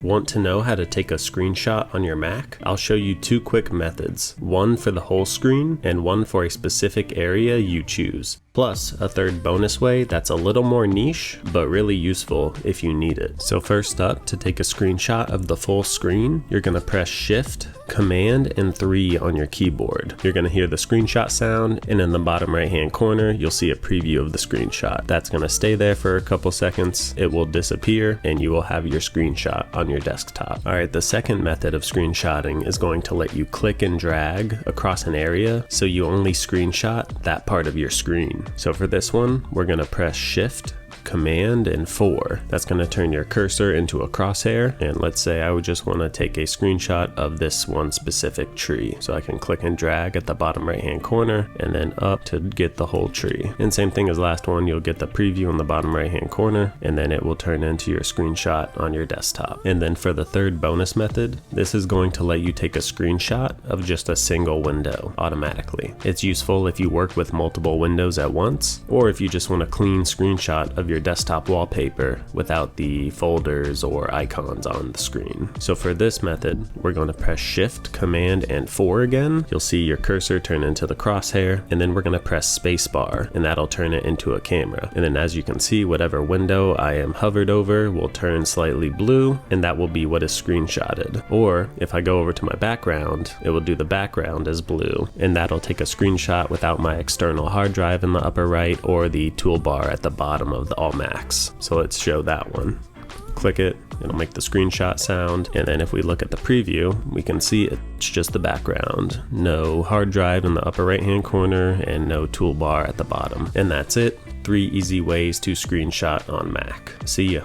Want to know how to take a screenshot on your Mac? I'll show you two quick methods, one for the whole screen and one for a specific area you choose. Plus, a third bonus way that's a little more niche, but really useful if you need it. So first up, to take a screenshot of the full screen, you're gonna press Shift, Command, and 3 on your keyboard. You're gonna hear the screenshot sound, and in the bottom right hand corner, you'll see a preview of the screenshot. That's gonna stay there for a couple seconds, it will disappear, and you will have your screenshot on your desktop. Alright, the second method of screenshotting is going to let you click and drag across an area, so you only screenshot that part of your screen. So for this one, we're gonna press Shift, Command, and 4. That's going to turn your cursor into a crosshair, and let's say I would just want to take a screenshot of this one specific tree. So I can click and drag at the bottom right hand corner and then up to get the whole tree. And same thing as last one, you'll get the preview in the bottom right hand corner, and then it will turn into your screenshot on your desktop. And then for the third bonus method, this is going to let you take a screenshot of just a single window automatically. It's useful if you work with multiple windows at once, or if you just want a clean screenshot of your desktop wallpaper without the folders or icons on the screen. So for this method, we're going to press Shift, Command, and 4 again. You'll see your cursor turn into the crosshair, and then we're going to press Spacebar, and that'll turn it into a camera. And then as you can see, whatever window I am hovered over will turn slightly blue, and that will be what is screenshotted. Or if I go over to my background, it will do the background as blue, and that'll take a screenshot without my external hard drive in the upper right or the toolbar at the bottom of the All Macs. So let's show that one. Click it, it'll make the screenshot sound, and then if we look at the preview, we can see it's just the background. No hard drive in the upper right hand corner and no toolbar at the bottom. And that's it. 3 easy ways to screenshot on Mac. See ya.